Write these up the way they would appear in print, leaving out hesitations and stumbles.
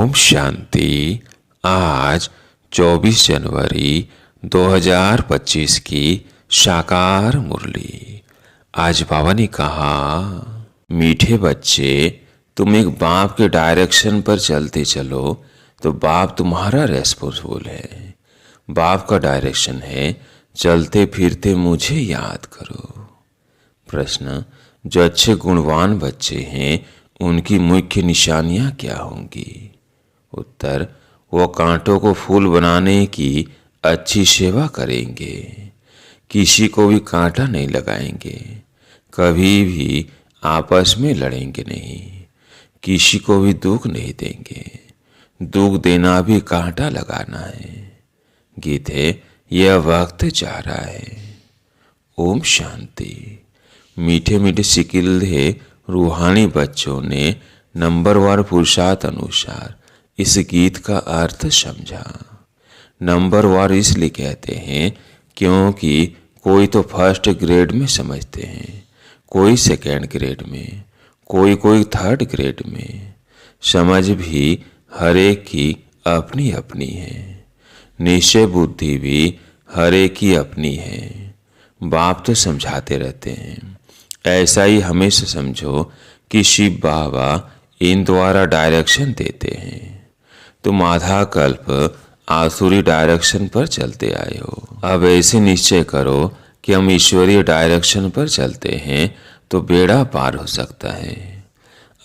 ओम शांति। आज 24 जनवरी 2025 की साकार मुरली। आज बाबा ने कहा, मीठे बच्चे, तुम एक बाप के डायरेक्शन पर चलते चलो तो बाप तुम्हारा रेस्पॉन्सिबल है। बाप का डायरेक्शन है, चलते फिरते मुझे याद करो। प्रश्न, जो अच्छे गुणवान बच्चे हैं उनकी मुख्य निशानियां क्या होंगी? उत्तर, वो कांटों को फूल बनाने की अच्छी सेवा करेंगे, किसी को भी कांटा नहीं लगाएंगे, कभी भी आपस में लड़ेंगे नहीं, किसी को भी दुख नहीं देंगे। दुख देना भी कांटा लगाना है। गीत है, यह वक्त जा रहा है। ओम शांति। मीठे मीठे सिकिल्दे रूहानी बच्चों ने नंबरवार पुरुषार्थ अनुसार इस गीत का अर्थ समझा। नंबरवार इसलिए कहते हैं क्योंकि कोई तो फर्स्ट ग्रेड में समझते हैं, कोई सेकेंड ग्रेड में, कोई थर्ड ग्रेड में। समझ भी हर एक की अपनी अपनी है, निश्चय बुद्धि भी हर एक की अपनी है। बाप तो समझाते रहते हैं। ऐसा ही हमेशा समझो कि शिव बाबा इन द्वारा डायरेक्शन देते हैं। तुम आधा कल्प आसुरी डायरेक्शन पर चलते आए हो। अब ऐसे निश्चय करो कि हम ईश्वरीय डायरेक्शन पर चलते हैं तो बेड़ा पार हो सकता है।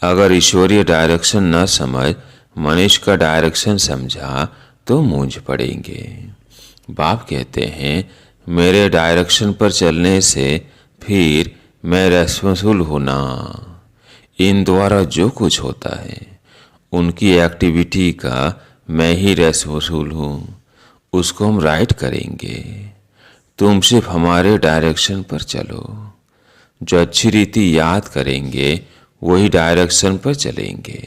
अगर ईश्वरीय डायरेक्शन न समझ मनुष्य का डायरेक्शन समझा तो मूंझ पड़ेंगे। बाप कहते हैं, मेरे डायरेक्शन पर चलने से फिर मैं रेस्पॉन्सिबल होना। इन द्वारा जो कुछ होता है उनकी एक्टिविटी का मैं ही रेस्पॉन्सिबल हूँ, उसको हम राइट करेंगे। तुम सिर्फ हमारे डायरेक्शन पर चलो। जो अच्छी रीति याद करेंगे वही डायरेक्शन पर चलेंगे।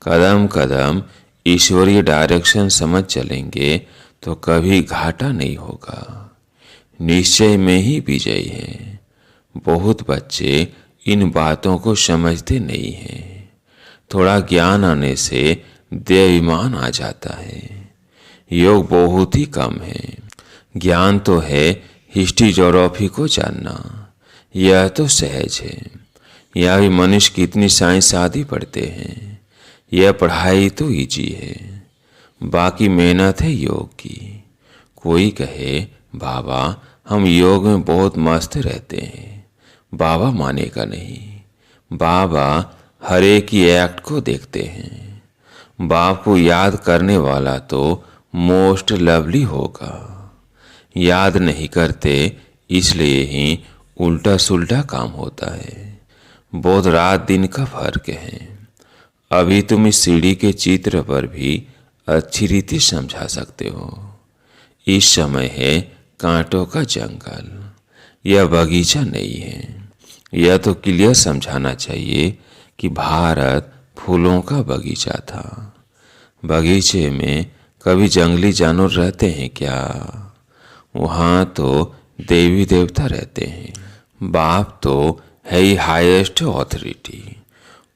कदम कदम ईश्वरीय डायरेक्शन समझ चलेंगे तो कभी घाटा नहीं होगा। निश्चय में ही विजयी है। बहुत बच्चे इन बातों को समझते नहीं हैं। थोड़ा ज्ञान आने से देवाभिमान आ जाता है। योग बहुत ही कम है। ज्ञान तो है हिस्ट्री ज्योग्राफी को जानना, यह तो सहज है। यह भी मनुष्य कितनी साइंस आदि पढ़ते हैं, यह पढ़ाई तो इजी है। बाकी मेहनत है योग की। कोई कहे, बाबा हम योग में बहुत मस्त रहते हैं, बाबा मानेगा नहीं। बाबा हर एक की एक्ट को देखते हैं। बाप को याद करने वाला तो मोस्ट लवली होगा। याद नहीं करते इसलिए ही उल्टा सुल्टा काम होता है। बहुत रात दिन का फर्क है। अभी तुम इस सीढ़ी के चित्र पर भी अच्छी रीति समझा सकते हो। इस समय है कांटों का जंगल, यह बगीचा नहीं है। यह तो क्लियर समझाना चाहिए कि भारत फूलों का बगीचा था। बगीचे में कभी जंगली जानवर रहते हैं क्या? वहाँ तो देवी देवता रहते हैं। बाप तो है ही हाईएस्ट ऑथोरिटी,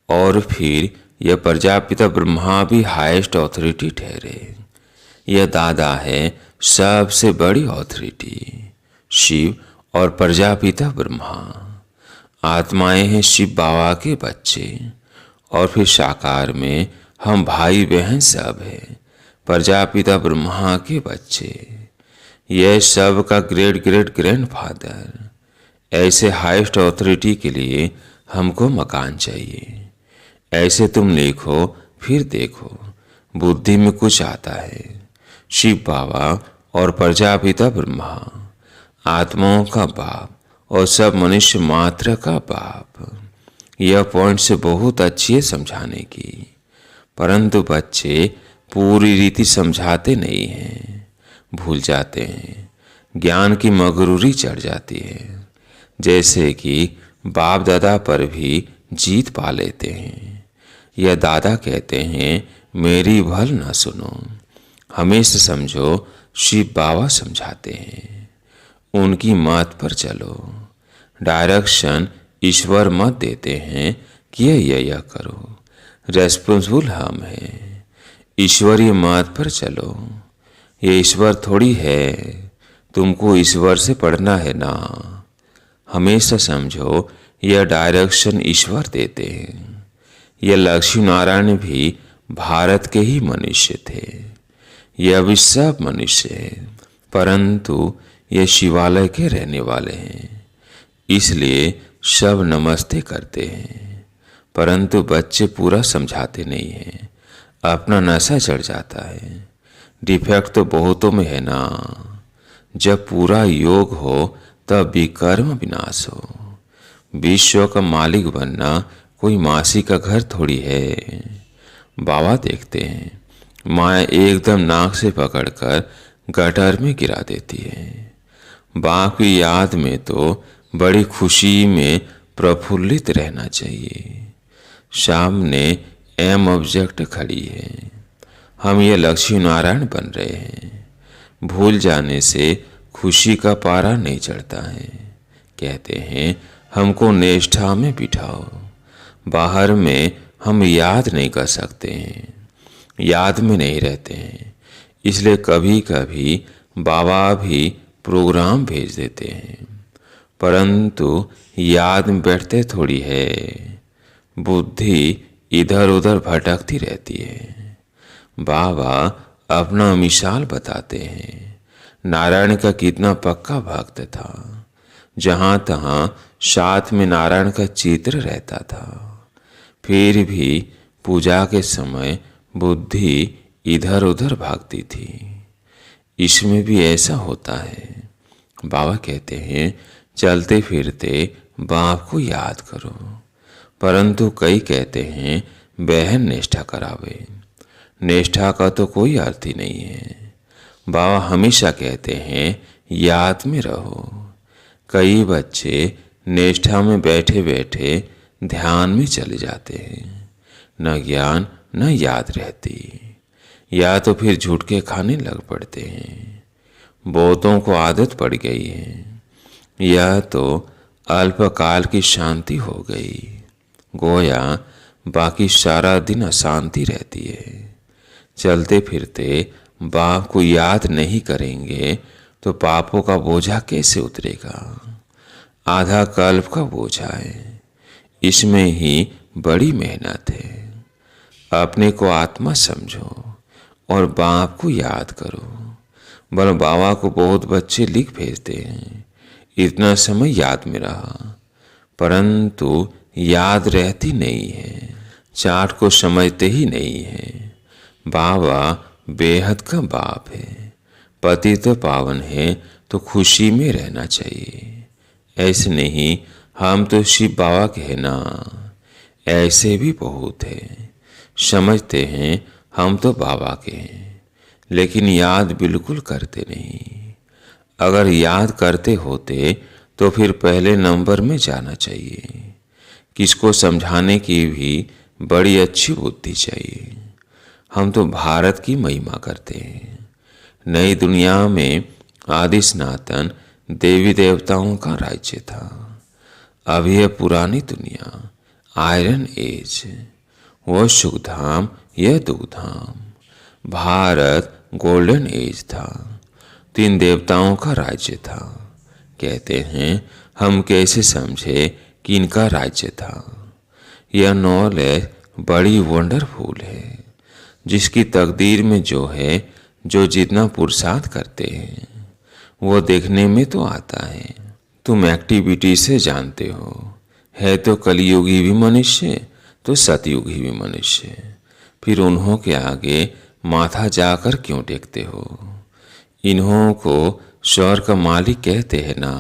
और फिर यह प्रजापिता ब्रह्मा भी हाईएस्ट ऑथोरिटी ठहरे। यह दादा है सबसे बड़ी ऑथोरिटी। शिव और प्रजापिता ब्रह्मा आत्माएं हैं शिव बाबा के बच्चे, और फिर साकार में हम भाई बहन सब हैं प्रजापिता ब्रह्मा के बच्चे। यह सब का ग्रेट ग्रेट ग्रैंडफादर। ऐसे हाईएस्ट ऑथोरिटी के लिए हमको मकान चाहिए। ऐसे तुम लिखो फिर देखो, बुद्धि में कुछ आता है। शिव बाबा और प्रजापिता ब्रह्मा आत्माओं का बाप और सब मनुष्य मात्र का बाप। यह पॉइंट से बहुत अच्छी है समझाने की, परंतु बच्चे पूरी रीति समझाते नहीं हैं, भूल जाते हैं। ज्ञान की मगरूरी चढ़ जाती है, जैसे कि बाप दादा पर भी जीत पा लेते हैं। यह दादा कहते हैं, मेरी भल न सुनो। हमेशा समझो शिव बाबा समझाते हैं, उनकी मत पर चलो। डायरेक्शन ईश्वर मत देते हैं कि यह करो। रेस्पॉन्सिबल हम हैं। ईश्वरीय मार्ग पर चलो। ये ईश्वर थोड़ी है, तुमको ईश्वर से पढ़ना है ना। हमेशा समझो यह डायरेक्शन ईश्वर देते हैं। यह लक्ष्मी नारायण भी भारत के ही मनुष्य थे। यह भी सब मनुष्य है, परंतु ये शिवालय के रहने वाले हैं, इसलिए सब नमस्ते करते हैं। परंतु बच्चे पूरा समझाते नहीं हैं, अपना नशा चढ़ जाता है। डिफेक्ट तो बहुतों में है ना। जब पूरा योग हो तब विकर्म विनाश हो। विश्व का मालिक बनना कोई मासी का घर थोड़ी है। बाबा देखते हैं, माँ एकदम नाक से पकड़कर गटर में गिरा देती है। बाप की याद में तो बड़ी खुशी में प्रफुल्लित रहना चाहिए। सामने एम ऑब्जेक्ट खड़ी है, हम ये लक्ष्मी नारायण बन रहे हैं। भूल जाने से खुशी का पारा नहीं चढ़ता है। कहते हैं हमको निष्ठा में बिठाओ। बाहर में हम याद नहीं कर सकते हैं, याद में नहीं रहते हैं, इसलिए कभी कभी बाबा भी प्रोग्राम भेज देते हैं, परंतु याद में बैठते थोड़ी है। बुद्धि इधर उधर भटकती रहती है। बाबा अपना मिसाल बताते हैं। नारायण का कितना पक्का भक्त था, जहां तहां साथ में नारायण का चित्र रहता था। फिर भी पूजा के समय बुद्धि इधर उधर भागती थी। इसमें भी ऐसा होता है। बाबा कहते हैं चलते फिरते बाप को याद करो, परंतु कई कहते हैं बहन निष्ठा करावे। निष्ठा का तो कोई अर्थ ही नहीं है। बाबा हमेशा कहते हैं याद में रहो। कई बच्चे निष्ठा में बैठे बैठे ध्यान में चले जाते हैं, न ज्ञान न याद रहती, या तो फिर झुटके खाने लग पड़ते हैं। बहुतों को आदत पड़ गई है, या तो अल्पकाल की शांति हो गई, गोया बाकी सारा दिन अशांति रहती है। चलते फिरते बाप को याद नहीं करेंगे तो पापों का बोझा कैसे उतरेगा। आधा कल्प का बोझा है, इसमें ही बड़ी मेहनत है। अपने को आत्मा समझो और बाप को याद करो। बल बाबा को बहुत बच्चे लिख भेजते हैं, इतना समय याद में रहा, परंतु याद रहती नहीं है, चार्ट को समझते ही नहीं है। बाबा बेहद का बाप है, पति तो पावन है, तो खुशी में रहना चाहिए। ऐसे नहीं हम तो शिव बाबा के हैं ना, ऐसे भी बहुत है। समझते हैं हम तो बाबा के हैं, लेकिन याद बिल्कुल करते नहीं। अगर याद करते होते तो फिर पहले नंबर में जाना चाहिए। किसको समझाने की भी बड़ी अच्छी बुद्धि चाहिए। हम तो भारत की महिमा करते हैं। नई दुनिया में आदि सनातन देवी देवताओं का राज्य था। अभी है पुरानी दुनिया, आयरन एज, वो सुखधाम यह दुखधाम। भारत गोल्डन एज था, 3 देवताओं का राज्य था। कहते हैं हम कैसे समझे कि इनका राज्य था। यह नॉलेज बड़ी वंडरफुल है। जिसकी तकदीर में जो है, जो जितना पुरुषार्थ करते हैं वो देखने में तो आता है। तुम एक्टिविटी से जानते हो, है तो कलयुगी भी मनुष्य तो सतयुगी भी मनुष्य। फिर उन्हों के आगे माथा जाकर क्यों टेकते हो। इन्हों को स्वर्ग का मालिक कहते हैं ना।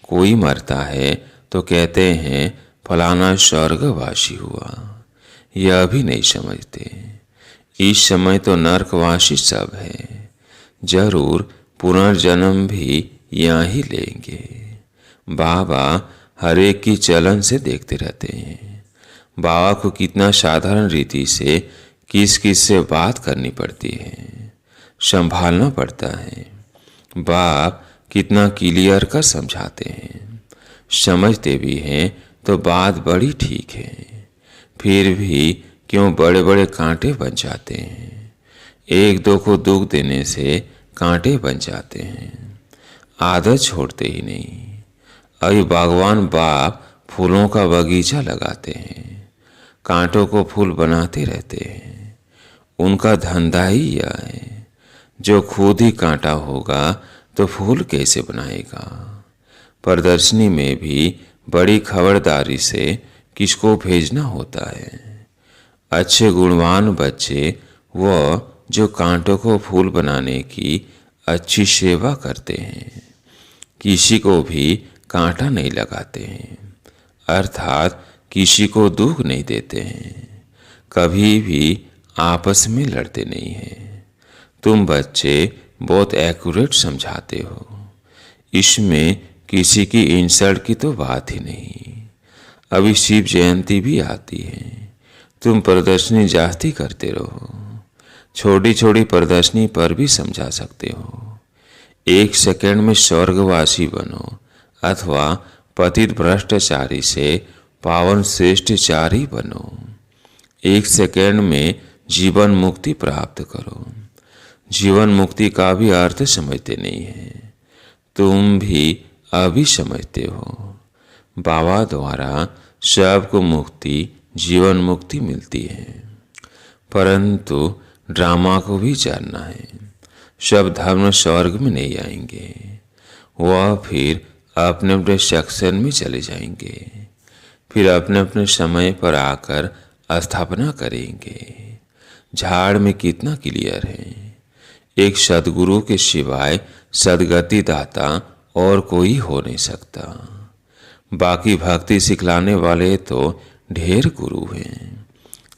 कोई मरता है तो कहते हैं फलाना स्वर्गवासी हुआ। यह भी नहीं समझते। इस समय तो नरकवासी सब है, जरूर पुनर्जन्म भी यहाँ ही लेंगे। बाबा हर एक की चलन से देखते रहते हैं। बाबा को कितना साधारण रीति से किस किस से बात करनी पड़ती है, संभालना पड़ता है। बाप कितना क्लियर कर समझाते हैं, समझते भी हैं तो बात बड़ी ठीक है, फिर भी क्यों बड़े बड़े कांटे बन जाते हैं। एक दो को दुख देने से कांटे बन जाते हैं, आदत छोड़ते ही नहीं। अभी बागवान बाप फूलों का बगीचा लगाते हैं, कांटों को फूल बनाते रहते हैं। उनका धंधा ही यह है। जो खुद ही कांटा होगा तो फूल कैसे बनाएगा। प्रदर्शनी में भी बड़ी खबरदारी से किसको भेजना होता है। अच्छे गुणवान बच्चे वह जो कांटों को फूल बनाने की अच्छी सेवा करते हैं, किसी को भी कांटा नहीं लगाते हैं, अर्थात किसी को दुख नहीं देते हैं, कभी भी आपस में लड़ते नहीं हैं। तुम बच्चे बहुत एक्यूरेट समझाते हो, इसमें किसी की इंसल्ट की तो बात ही नहीं। अभी शिव जयंती भी आती है, तुम प्रदर्शनी जास्ती करते रहो। छोटी छोटी प्रदर्शनी पर भी समझा सकते हो। 1 सेकंड में स्वर्गवासी बनो अथवा पतित भ्रष्टाचारी से पावन श्रेष्ठचारी बनो। 1 सेकंड में जीवन मुक्ति प्राप्त करो। जीवन मुक्ति का भी अर्थ समझते नहीं है, तुम भी अभी समझते हो। बाबा द्वारा सबको मुक्ति जीवन मुक्ति मिलती है, परंतु ड्रामा को भी जानना है। सब धर्म स्वर्ग में नहीं आएंगे, वह फिर अपने अपने सेक्शन में चले जाएंगे, फिर अपने अपने समय पर आकर स्थापना करेंगे। झाड़ में कितना क्लियर है। एक सदगुरु के सिवाय सदगति दाता और कोई हो नहीं सकता। बाकी भक्ति सिखलाने वाले तो ढेर गुरु हैं।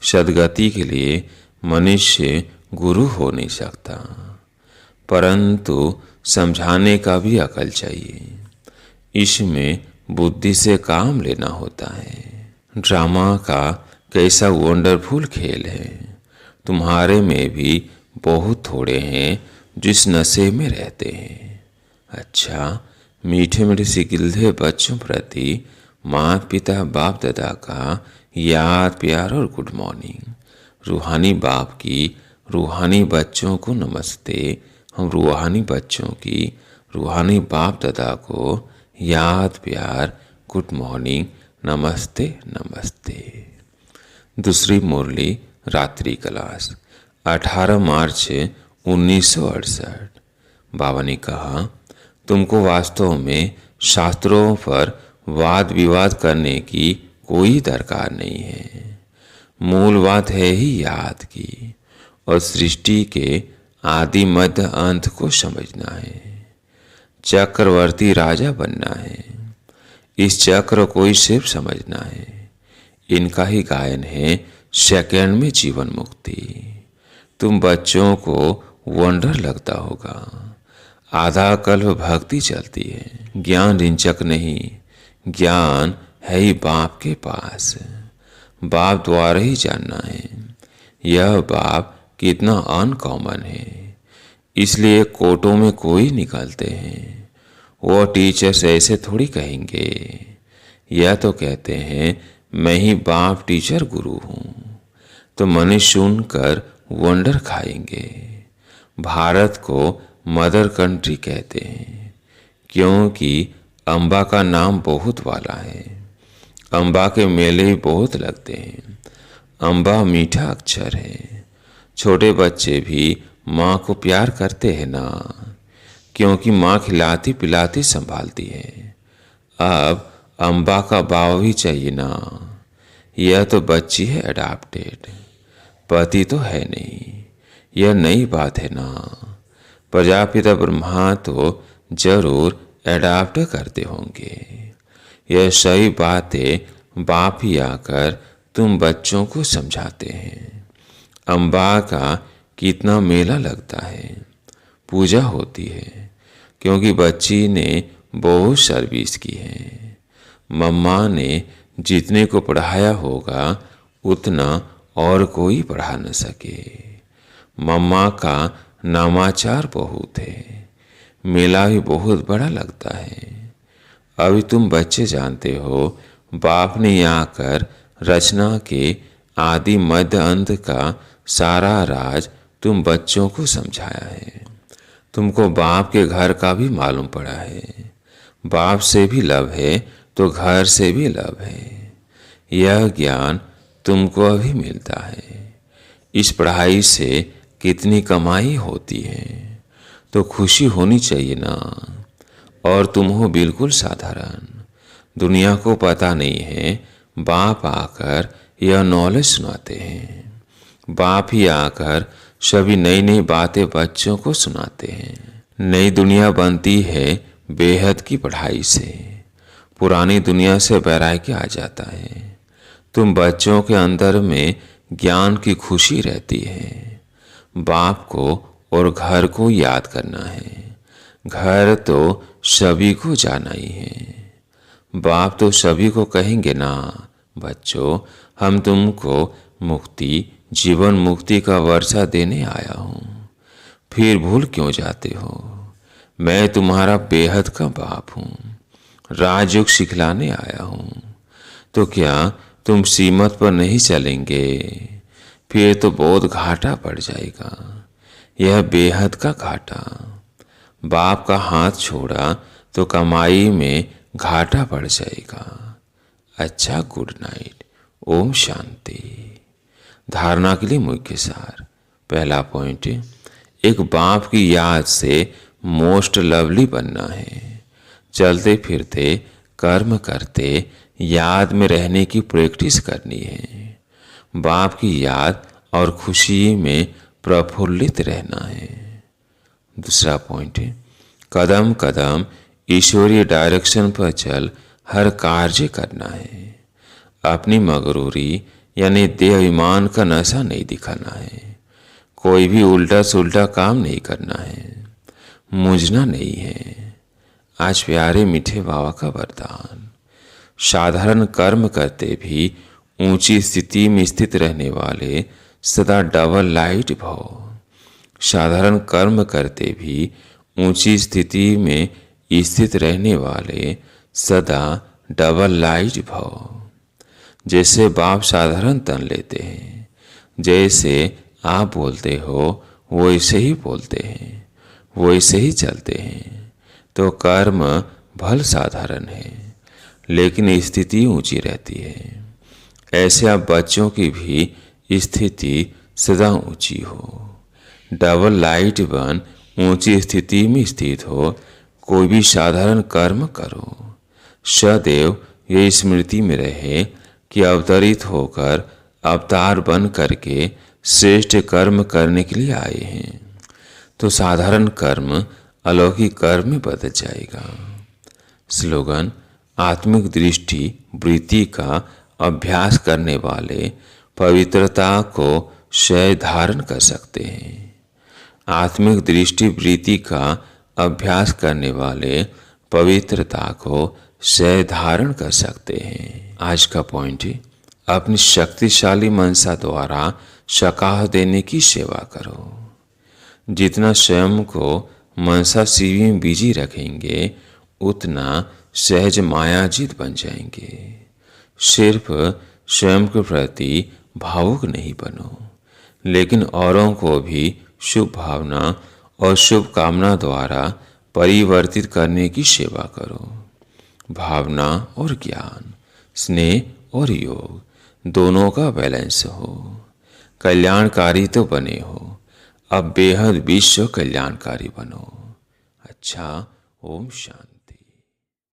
सदगति के लिए मनुष्य गुरु हो नहीं सकता, परंतु समझाने का भी अकल चाहिए। इसमें बुद्धि से काम लेना होता है। ड्रामा का कैसा वंडरफुल खेल है। तुम्हारे में भी बहुत थोड़े हैं जिस नशे में रहते हैं। अच्छा, मीठे मीठे सिकिल्दे बच्चों प्रति माता पिता बाप दादा का याद प्यार और गुड मॉर्निंग। रूहानी बाप की रूहानी बच्चों को नमस्ते। हम रूहानी बच्चों की रूहानी बाप दादा को याद प्यार गुड मॉर्निंग नमस्ते नमस्ते। दूसरी मुरली रात्रि क्लास 18 मार्च 1968। बाबा ने कहा, तुमको वास्तव में शास्त्रों पर वाद विवाद करने की कोई दरकार नहीं है। मूल बात है ही याद की और सृष्टि के आदि मध्य अंत को समझना है। चक्रवर्ती राजा बनना है। इस चक्र को ही सिर्फ समझना है। इनका ही गायन है सेकंड में जीवन मुक्ति। तुम बच्चों को वंडर लगता होगा। आधा कल्प भक्ति चलती है। ज्ञान रिंचक नहीं, ज्ञान है ही बाप के पास। बाप द्वारा ही जानना है। यह बाप कितना अनकॉमन है, इसलिए कोटों में कोई निकालते हैं। वो टीचर्स ऐसे थोड़ी कहेंगे। यह तो कहते हैं मैं ही बाप टीचर गुरु हूँ, तो मनुष्य सुनकर वंडर खाएंगे। भारत को मदर कंट्री कहते हैं क्योंकि अम्बा का नाम बहुत वाला है। अम्बा के मेले ही बहुत लगते हैं। अम्बा मीठा अक्षर है। छोटे बच्चे भी माँ को प्यार करते हैं ना, क्योंकि माँ खिलाती पिलाती संभालती है। अब अम्बा का बाव भी चाहिए ना। यह तो बच्ची है अडॉप्टेड, पति तो है नहीं। यह नई बात है ना। प्रजापिता ब्रह्मा तो जरूर एडाप्ट करते होंगे। यह सही बातें बाप ही आकर तुम बच्चों को समझाते हैं। अम्बा का कितना मेला लगता है, पूजा होती है, क्योंकि बच्ची ने बहुत सर्विस की है। मम्मा ने जितने को पढ़ाया होगा उतना और कोई पढ़ा न सके। मम्मा का नामाचार बहुत है। मेला भी बहुत बड़ा लगता है। अभी तुम बच्चे जानते हो, बाप ने आकर रचना के आदि मध्य अंत का सारा राज तुम बच्चों को समझाया है। तुमको बाप के घर का भी मालूम पड़ा है। बाप से भी लव है तो घर से भी लव है। यह ज्ञान तुमको अभी मिलता है। इस पढ़ाई से कितनी कमाई होती है, तो खुशी होनी चाहिए ना। और तुम हो बिल्कुल साधारण। दुनिया को पता नहीं है, बाप आकर यह नॉलेज सुनाते हैं। बाप ही आकर सभी नई नई बातें बच्चों को सुनाते हैं। नई दुनिया बनती है बेहद की पढ़ाई से। पुरानी दुनिया से वैराग्य आ जाता है। तुम बच्चों के अंदर में ज्ञान की खुशी रहती है। बाप को और घर को याद करना है। घर तो सभी को जाना ही है। बाप तो सभी को कहेंगे ना, बच्चों हम तुमको मुक्ति, जीवन मुक्ति का वर्षा देने आया हूँ। फिर भूल क्यों जाते हो? मैं तुम्हारा बेहद का बाप हूँ। राजयोग सिखलाने आया हूँ। तो क्या तुम सीमत पर नहीं चलेंगे? फिर तो बहुत घाटा पड़ जाएगा। यह बेहद का घाटा। बाप का हाथ छोड़ा तो कमाई में घाटा पड़ जाएगा। अच्छा, गुड नाइट। ओम शांति। धारणा के लिए मुख्य सार। पहला पॉइंट, एक बाप की याद से मोस्ट लवली बनना है। चलते फिरते कर्म करते याद में रहने की प्रैक्टिस करनी है। बाप की याद और खुशी में प्रफुल्लित रहना है। दूसरा पॉइंट है, कदम कदम ईश्वरीय डायरेक्शन पर चल हर कार्य करना है। अपनी मगरूरी यानी देह अभिमान का नशा नहीं दिखाना है। कोई भी उल्टा सुल्टा काम नहीं करना है। मुझना नहीं है। आज प्यारे मीठे बाबा का वरदान। साधारण कर्म करते भी ऊंची स्थिति में स्थित रहने वाले सदा डबल लाइट भव। साधारण कर्म करते भी ऊंची स्थिति में स्थित रहने वाले सदा डबल लाइट भव। जैसे बाप साधारण तन लेते हैं, जैसे आप बोलते हो वैसे ही बोलते हैं, वैसे ही चलते हैं। तो कर्म भल साधारण है, लेकिन स्थिति ऊंची रहती है। ऐसे आप बच्चों की भी स्थिति सदा ऊंची हो। डबल लाइट बन ऊंची स्थिति में स्थित हो। कोई भी साधारण कर्म करो। सदैव ये स्मृति में रहे कि अवतरित होकर अवतार बन करके श्रेष्ठ कर्म करने के लिए आए हैं। तो साधारण कर्म अलौकिक कर्म में बदल जाएगा। स्लोगन, आत्मिक दृष्टि वृत्ति का अभ्यास करने वाले पवित्रता को स्वयं धारण कर सकते हैं। आत्मिक दृष्टि वृत्ति का अभ्यास करने वाले पवित्रता को स्वयं धारण कर सकते हैं। आज का पॉइंट है, अपनी शक्तिशाली मनसा द्वारा सकाह देने की सेवा करो। जितना स्वयं को मनसा शिवी में बिजी रखेंगे, उतना सहज मायाजीत बन जाएंगे। सिर्फ स्वयं के प्रति भावुक नहीं बनो, लेकिन औरों को भी शुभ भावना और शुभ कामना द्वारा परिवर्तित करने की सेवा करो। भावना और ज्ञान, स्नेह और योग दोनों का बैलेंस हो। कल्याणकारी तो बने हो, अब बेहद विश्व कल्याणकारी बनो। अच्छा, ओम शांति।